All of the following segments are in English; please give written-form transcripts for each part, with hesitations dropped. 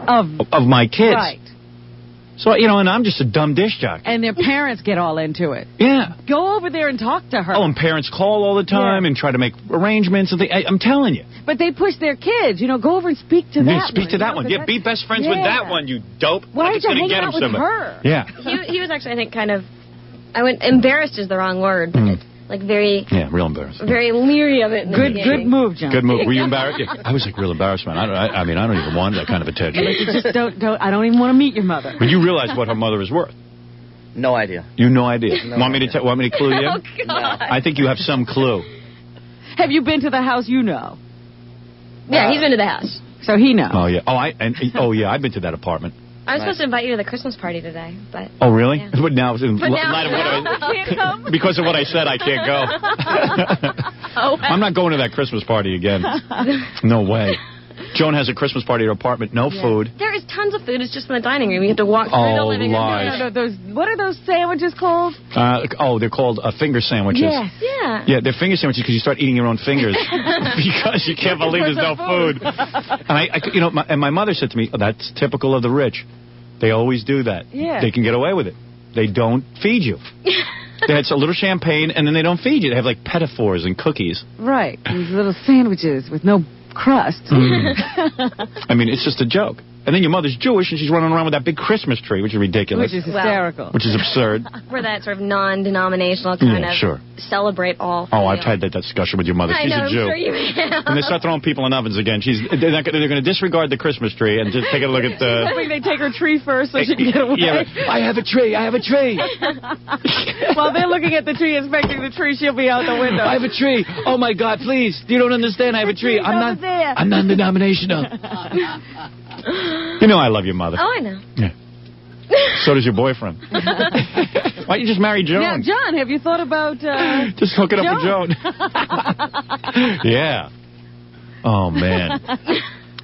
of my kids. Right. So, and I'm just a dumb dish jockey. And their parents get all into it. Yeah. Go over there and talk to her. Oh, and parents call all the time and try to make arrangements and things. I'm telling you. But they push their kids. Go over and speak to that one. Speak to that one. Yeah, be best friends with that one, you dope. Why aren't you hanging out with her? Yeah. He was actually, I think, kind of, embarrassed is the wrong word, but very... Yeah, real embarrassed. Very leery of it. Good move, John. Good move. Were you embarrassed? Yeah. I was really embarrassed, man. I mean, I don't even want that kind of attention. Just don't, I don't even want to meet your mother. But you realize what her mother is worth. No idea. You no idea. Want me to clue you? Oh, God. I think you have some clue. Have you been to the house you know? Yeah, he's been to the house. So he knows. Oh, yeah. I've been to that apartment. I was supposed to invite you to the Christmas party today, but... Oh, really? Yeah. But now, can't come? Because of what I said, I can't go. I'm not going to that Christmas party again. No way. Joan has a Christmas party at her apartment, no food. There is tons of food. It's just in the dining room. You have to walk through the living room. Lies. No, what are those sandwiches called? They're called finger sandwiches. Yes. Yeah. Yeah, they're finger sandwiches because you start eating your own fingers because you can't believe there's no food. And my mother said to me, that's typical of the rich. They always do that. Yeah. They can get away with it. They don't feed you. They had a little champagne, and then they don't feed you. They have, like, pedophores and cookies. Right. These little sandwiches with no crust. I mean, it's just a joke. And then your mother's Jewish, and she's running around with that big Christmas tree, which is ridiculous. Which is hysterical. Which is absurd. We're that sort of non-denominational kind of celebrate all. Oh, I've had that discussion with your mother. She's a Jew. I'm sure you have. When they start throwing people in ovens again, they're going to disregard the Christmas tree and just take a look at the... I think they take her tree first so she can get away. Yeah, I have a tree. While they're looking at the tree, inspecting the tree, she'll be out the window. I have a tree. Oh, my God, please. You don't understand. I have a tree. I'm non-denominational. I love your mother. Oh, I know. Yeah. So does your boyfriend. Why don't you just marry Joan? Yeah, John, have you thought about... just hooking up with Joan. Yeah. Oh, man.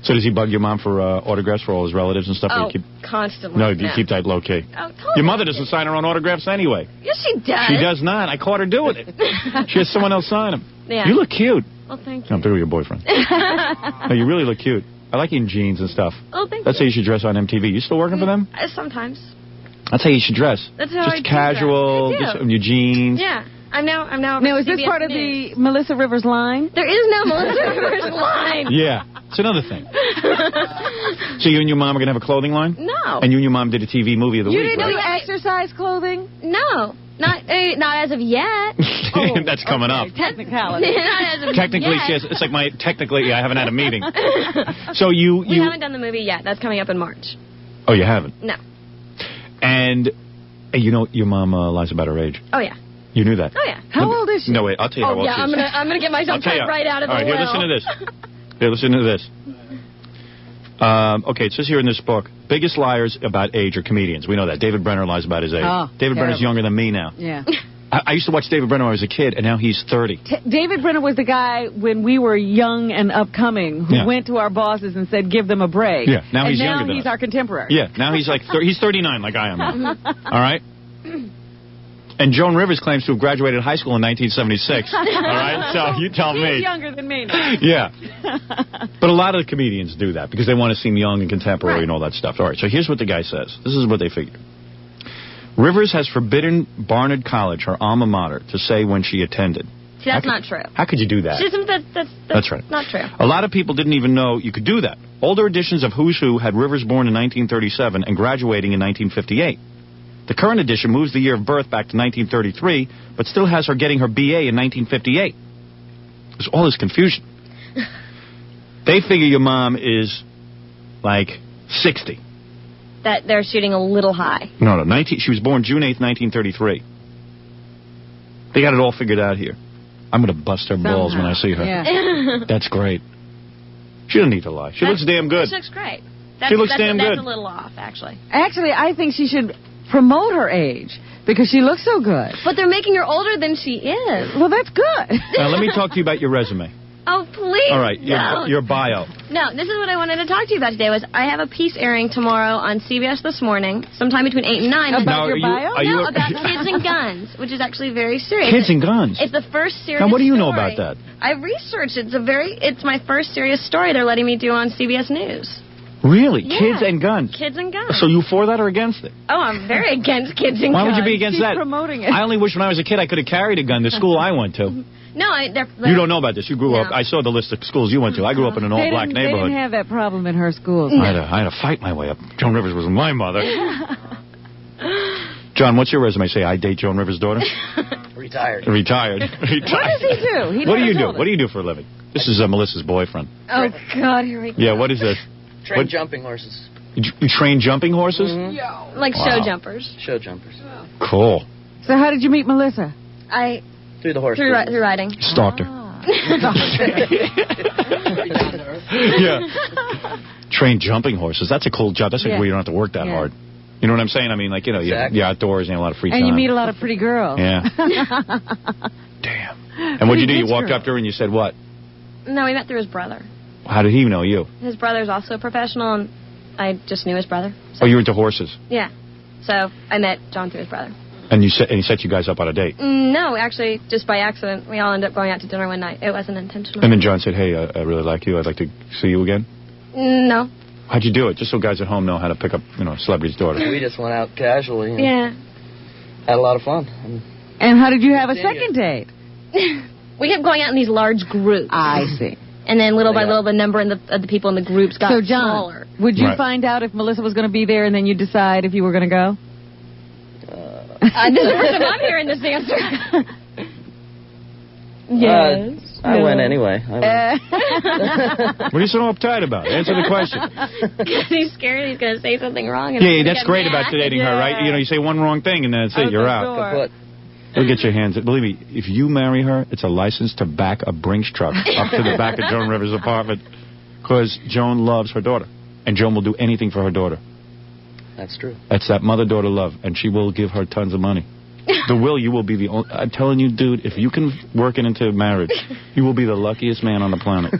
So does he bug your mom for autographs for all his relatives and stuff? Oh, constantly. No, you keep that low-key. Oh, totally. Your mother doesn't sign her own autographs anyway. Yes, she does. She does not. I caught her doing it. She has someone else sign them. Yeah. You look cute. Well, thank you. No, I'm talking with your boyfriend. No, you really look cute. I like you in jeans and stuff. Oh, thank you. That's how you should dress on MTV. You still working for them? Sometimes. That's how you should dress. That's how just casual, just in your jeans. Yeah. I'm now. Now, is this part of the Melissa Rivers line? There is no Melissa Rivers line. Yeah, it's another thing. So you and your mom are gonna have a clothing line? No. And you and your mom did a TV movie of the week. You didn't right? do exercise clothing? No, not as of yet. That's coming up. Technicality. Not as of Technically, yet. it's like technically, I haven't had a meeting. So we haven't done the movie yet. That's coming up in March. Oh, you haven't? No. And your mom lies about her age. Oh yeah. You knew that? Oh yeah. How old is she? No, wait, I'll tell you how old she is. I'm gonna get myself right out of the All right, here, listen to this. Here, listen to this. Okay, it says here in this book, biggest liars about age are comedians. We know that. David Brenner lies about his age. Oh, David Brenner's younger than me now. Yeah. I used to watch David Brenner when I was a kid, and now he's 30. David Brenner was the guy when we were young and upcoming who went to our bosses and said, give them a break. Yeah, now he's younger than us. Now he's our contemporary. Yeah, now he's like, he's 39 like I am now. All right? And Joan Rivers claims to have graduated high school in 1976. All right? So you tell me. He's younger than me now. Yeah. But a lot of the comedians do that because they want to seem young and contemporary and all that stuff. All right, so here's what the guy says. This is what they figure. Rivers has forbidden Barnard College, her alma mater, to say when she attended. See, that's not true. How could you do that? That's right. Not true. A lot of people didn't even know you could do that. Older editions of Who's Who had Rivers born in 1937 and graduating in 1958. The current edition moves the year of birth back to 1933, but still has her getting her BA in 1958. There's all this confusion. They figure your mom is, like, 60. That they're shooting a little high. No, she was born June 8th, 1933. They got it all figured out here. I'm going to bust her balls when I see her. Yeah. That's great. She doesn't need to lie. She looks damn good. She looks great. She looks damn good. That's a little off, actually. Actually, I think she should promote her age because she looks so good. But they're making her older than she is. Well, that's good. Now, let me talk to you about your resume. Oh, please. All right, your bio. No, this is what I wanted to talk to you about today. I have a piece airing tomorrow on CBS This Morning, sometime between 8 and 9. About your bio? No, about kids and guns, which is actually very serious. Kids and guns? It's the first serious Now, what do you know story. about that? I researched it. It's my first serious story they're letting me do on CBS News. Really? Yeah. Kids and guns? Kids and guns. So you for that or against it? Oh, I'm very against kids and Why guns. would you be against She's that? promoting it. I only wish when I was a kid I could have carried a gun. The school I went to. No, they're You don't know about this. You grew up. I saw the list of schools you went to. I grew up in an all-black They neighborhood. didn't have that problem in her schools. I had to fight my way up. Joan Rivers was my mother. John, what's your resume say? I date Joan Rivers' daughter? Retired. Retired. What does he do? What do you do? What do you do for a living? This is Melissa's boyfriend. Oh, God, here we go. Yeah, what is this? Train jumping horses. You train jumping horses? Mm-hmm. Like Wow. show jumpers. Show jumpers. Cool. So how did you meet Melissa? I Through the horse. through business. riding. Stalked her. Yeah. Train jumping horses. That's a cool job. That's like Yeah. where you don't have to work that Yeah. hard. You know what I'm saying? I mean, like, Exactly. you're outdoors and you have a lot of free time. And you meet a lot of pretty girls. Yeah. Damn. And what'd you do? You walked up to her and you said what? No, we met through his brother. How did he know you? His brother's also a professional, and I just knew his brother. Oh, you were into horses. Yeah. So I met John through his brother. And he set you guys up on a date. No, actually, just by accident. We all ended up going out to dinner one night. It wasn't intentional. And then John said, hey, I really like you. I'd like to see you again. No. How'd you do it? Just so guys at home know how to pick up, a celebrity's daughter. We just went out casually and Yeah. had a lot of fun. And how did you have a second date? We kept going out in these large groups. I see. And then little by little, the number of the people in the groups got So, John, smaller. would you Right. find out if Melissa was going to be there and then you decide if you were going to go? This is the first time I'm hearing this answer. Yes. I went anyway. What are you so uptight about? Answer the question. Because he's scared he's going to say something wrong. And Yeah, he's gonna that's get great mad. about dating her, right? You say one wrong thing and then that's it. You're out. Kaput. You'll get your hands. Believe me, if you marry her, it's a license to back a Brinks truck up to the back of Joan Rivers' apartment. Because Joan loves her daughter. And Joan will do anything for her daughter. That's true. That's that mother-daughter love. And she will give her tons of money. You will be the only... I'm telling you, dude, if you can work it into marriage, you will be the luckiest man on the planet.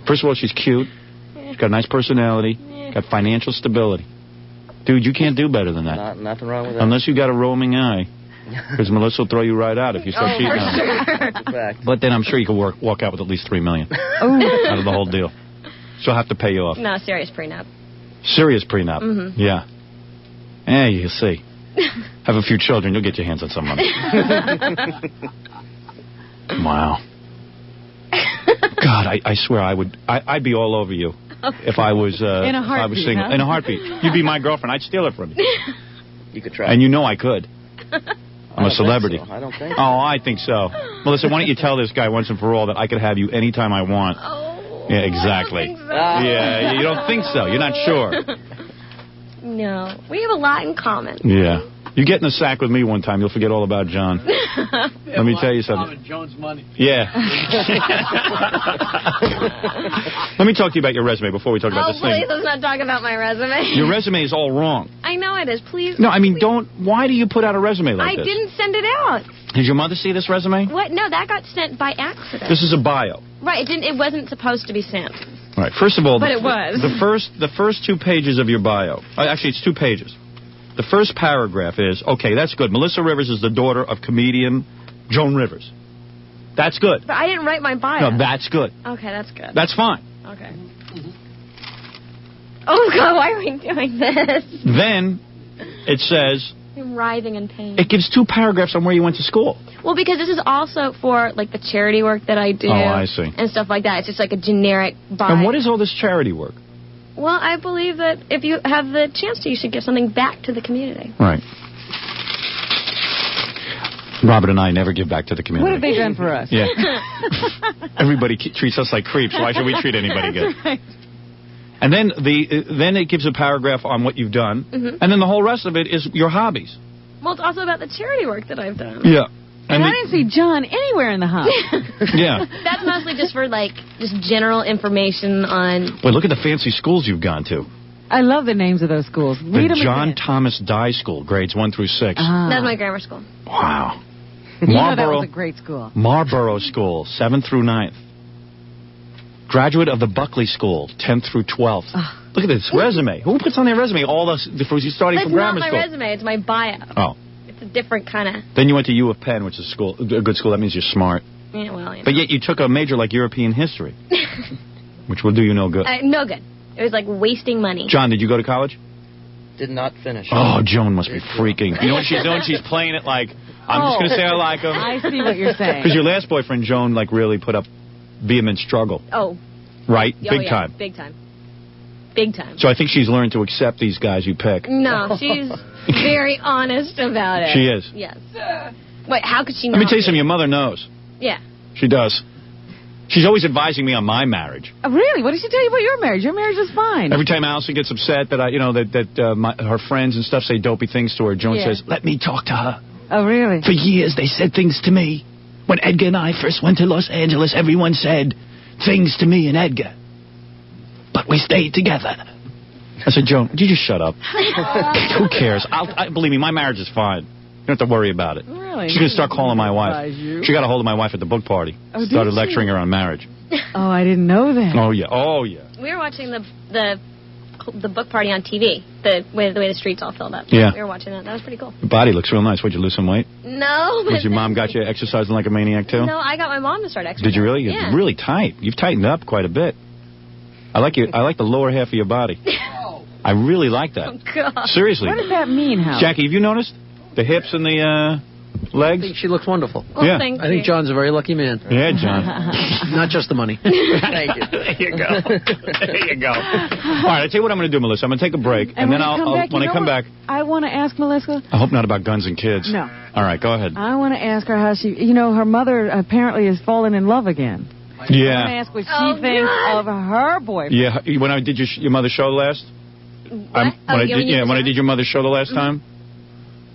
First of all, she's cute. She's got a nice personality. Got financial stability. Dude, you can't do better than that. Nothing wrong with that. Unless you got a roaming eye. Because Melissa will throw you right out if you start cheating on her. That's a fact. But then I'm sure you can walk out with at least $3 million out of the whole deal. She'll have to pay you off. No, serious prenup. Serious prenup. Mm-hmm. Yeah. Yeah, you'll see. Have a few children, you'll get your hands on some money. Wow. God, I swear I'd be all over you if I was In a if I was heartbeat, single. huh? In a heartbeat. You'd be my girlfriend. I'd steal it from you. You could try. And you know I could. I'm a celebrity. I don't think so. Oh, I think so. Melissa, why don't you tell this guy once and for all that I could have you anytime I want? Oh. Yeah, exactly. I don't think so. Yeah, you don't think so. You're not sure. No. We have a lot in common. Yeah. You get in the sack with me one time, you'll forget all about John. Let me tell you something. Jones money. Yeah. Let me talk to you about your resume before we talk about this please, thing. let's not talk about my resume. Your resume is all wrong. I know it is. Please. No, I mean, please. why do you put out a resume like I this? didn't send it out. Did your mother see this resume? What? No, that got sent by accident. This is a bio. Right. It didn't. It wasn't supposed to be sent. All right. First of all, But it was. the first 2 pages of your bio. Actually, it's 2 pages. The first paragraph is, okay, that's good. Melissa Rivers is the daughter of comedian Joan Rivers. That's good. But I didn't write my bio. No, that's good. Okay, that's good. That's fine. Okay. Oh God, why are we doing this? Then it says I'm writhing in pain. it gives 2 paragraphs on where you went to school. Well, because this is also for like the charity work that I do. Oh, I see. And stuff like that. It's just like a generic bio. And what is all this charity work? Well, I believe that if you have the chance to, you should give something back to the community. Right. Robert and I never give back to the community. What have they done for us? Yeah. Everybody treats us like creeps. Why should we treat anybody good? Right. And then then it gives a paragraph on what you've done, and then the whole rest of it is your hobbies. Well, it's also about the charity work that I've done. Yeah. And I didn't see John anywhere in the house. Yeah. That's mostly just for like just general information on. Boy, look at the fancy schools you've gone to. I love the names of those schools. Read The them John again. Thomas Dye School, grades 1 through 6. That's my grammar school. Wow. You know that was a great school. Marlborough School, 7th through 9th. Graduate of the Buckley School, 10th through 12th. Look at this resume. Who puts on their resume all the starting That's from grammar not my school? resume. It's my bio. Oh. It's a different kind of. Then you went to U of Penn, which is a good school. That means you're smart. Yeah, well, you know. But yet you took a major like European history, which will do you no good. No good. It was like wasting money. John, did you go to college? Did not finish. Oh, Joan must be freaking. You know what she's doing? She's playing it like, I'm just going to say I like him. I see what you're saying. Because your last boyfriend, Joan, like really put up vehement struggle. Oh. Right? Oh, Big yeah. time. Big time. Big time. So I think she's learned to accept these guys you pick. No, she's very honest about it. She is. Yes. Wait, how could she not? Let me tell you something. Your mother knows. Yeah. She does. She's always advising me on my marriage. Really? What did she tell you about your marriage? Your marriage was fine. Every time Allison gets upset that her friends and stuff say dopey things to her, Joan says, "Let me talk to her." Oh, really? For years they said things to me. When Edgar and I first went to Los Angeles, everyone said things to me and Edgar. But we stayed together. I said, Joan, would you just shut up? Who cares? Believe me, my marriage is fine. You don't have to worry about it. Really? She's going to start calling my wife. She got a hold of my wife at the book party. Oh, Started did she? lecturing her on marriage. Oh, I didn't know that. Oh, yeah. Oh, yeah. We were watching the book party on TV, the way the streets all filled up. Yeah. We were watching that. That was pretty cool. Your body looks real nice. Would you lose some weight? No. Was your mom got you exercising like a maniac, too? No, I got my mom to start exercising. Did you really? Yeah. You're really tight. You've tightened up quite a bit. I like you. I like the lower half of your body. I really like that. Oh, God. Seriously. What does that mean, Hal? Jackie, have you noticed? The hips and the I legs? think she looks wonderful. Well, Yeah. thank I think you. John's a very lucky man. Yeah, John. Not just the money. Thank you. There you go. There you go. All right, I'll tell you what I'm going to do, Melissa. I'm going to take a break, and then when I come back, I want to ask Melissa. I hope not about guns and kids. No. All right, go ahead. I want to ask her how she, her mother apparently has fallen in love again. I want to Yeah. ask what she thinks of her boyfriend. Yeah, when I did your mother's show last? What? When I did your mother's show the last time?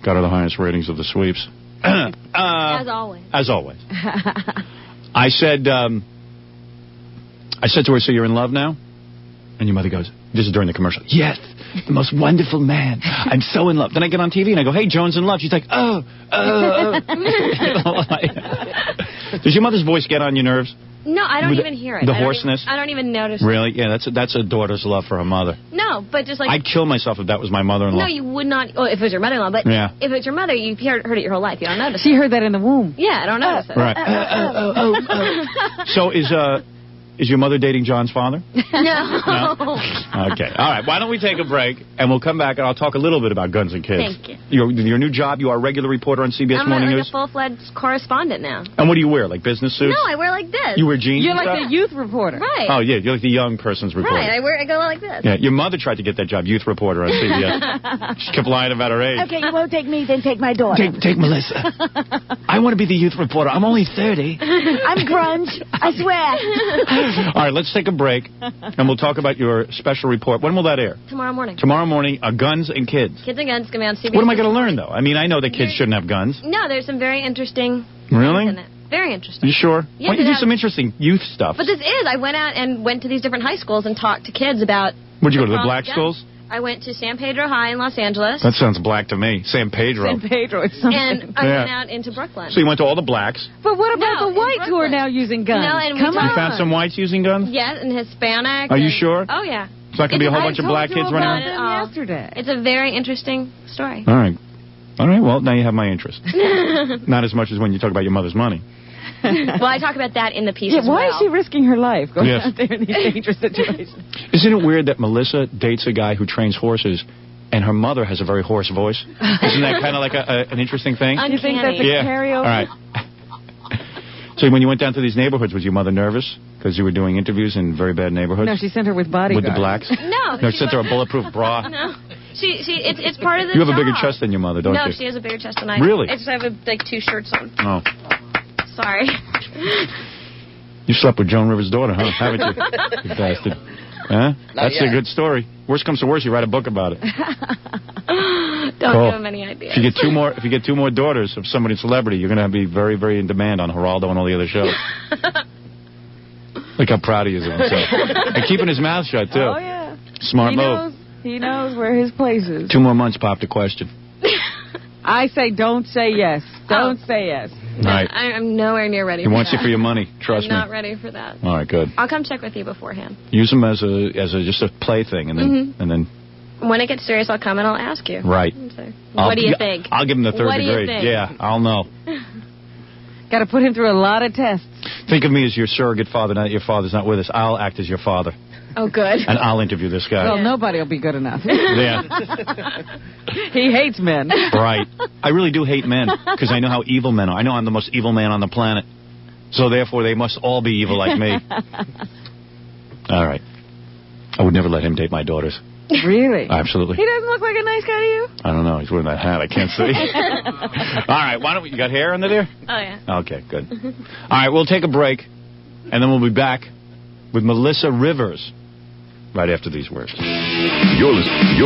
Got her the highest ratings of the sweeps. As always. As always. I said to her, so you're in love now? And your mother goes, this is during the commercial, yes, the most wonderful man. I'm so in love. Then I get on TV and I go, hey, Joan's in love. She's like, oh. Does your mother's voice get on your nerves? No, I don't even hear it. The hoarseness? I don't even notice Really? Yeah, that's a daughter's love for her mother. No, but just like... I'd kill myself if that was my mother-in-law. No, you would not... Oh, if it was your mother-in-law, but Yeah. if it's your mother, you've heard it your whole life. You don't notice She it. heard that in the womb. Yeah, I don't notice it. Right. So is your mother dating John's father? No. Okay. All right. Why don't we take a break, and we'll come back, and I'll talk a little bit about guns and kids. Thank you. Your new job, you are a regular reporter on CBS I'm Morning like News? a full-fledged correspondent now. And what do you wear, like business suits? No, I wear like this. You wear jeans You're and like stuff? the youth reporter. Right. Oh, yeah. You're like the young person's reporter. Right, I go like this. Yeah, your mother tried to get that job, youth reporter on CBS. She kept lying about her age. Okay, you won't take me, then take my daughter. Take Melissa. I want to be the youth reporter. I'm only 30. I'm grunge. I swear. All right, let's take a break, and we'll talk about your special report. When will that air? Tomorrow morning. Tomorrow morning, Guns and Kids. Kids and Guns going to be on CBS. What am I going to learn, though? I mean, I know that kids shouldn't have guns. No, there's some very interesting Really? things in it. Very interesting. You sure? Yeah, Why don't you do that- some interesting youth stuff? But this is, I went out and went to these different high schools and talked to kids about... Would you go to the problems black with schools? guns. I went to San Pedro High in Los Angeles. That sounds black to me. San Pedro. San Pedro. It's something. And I Yeah. went out into Brooklyn. So you went to all the blacks. But what about No, the whites in who are Brooklyn. now using guns? No, and we Come talked- You on. found some whites using guns? Yeah, and Hispanic. Are you and- sure? Oh, yeah. It's not going to be a whole I bunch of told black you kids about running them around? yesterday. It's a very interesting story. All right. All right, well, now you have my interest. Not as much as when you talk about your mother's money. Well, I talk about that in the piece Yeah, as why well. is she risking her life going Yes. out there in these dangerous situations? Isn't it weird that Melissa dates a guy who trains horses, and her mother has a very hoarse voice? Isn't that kind of like an interesting thing? You think that's a Yeah. carryover? All right. So when you went down to these neighborhoods, was your mother nervous? Because you were doing interviews in very bad neighborhoods? No, she sent her with bodyguards. With the blacks? No. No, she sent her a wasn't- bulletproof bra? No. It's part of the You have a bigger job. chest than your mother, don't no, you? she has a bigger chest than I. Really? I just have like 2 shirts on. Oh. Sorry. You slept with Joan Rivers' daughter, huh? Haven't you? You bastard. Huh? That's yet. a good story. Worst comes to worst, you write a book about it. Don't Cool. give him any ideas. If you get two more daughters of somebody celebrity, you're going to be very, very in demand on Geraldo and all the other shows. Look how proud he is of himself. And keeping his mouth shut, too. Oh, yeah. Smart move. He knows where his place is. 2 more months popped the question. I say don't say yes. Don't say yes. Right. I'm nowhere near ready He for wants that. you for your money. Trust I'm me. not ready for that. All right, good. I'll come check with you beforehand. Use them as a just a plaything, and then When it gets serious, I'll come and I'll ask you. right. So, what do you think? I'll give him the 3rd What do you degree. think? Yeah, I'll know. Got to put him through a lot of tests. Think of me as your surrogate father now that your father's not with us. I'll act as your father. Oh, good. And I'll interview this guy. Well, nobody will be good enough. Yeah. He hates men. Right. I really do hate men because I know how evil men are. I know I'm the most evil man on the planet. So therefore, they must all be evil like me. All right. I would never let him date my daughters. Really? Absolutely. He doesn't look like a nice guy to you? I don't know. He's wearing that hat. I can't see. All right. Why don't we? You got hair under there? Oh, yeah. Okay, good. All right. We'll take a break, and then we'll be back with Melissa Rivers right after these words. You're listening.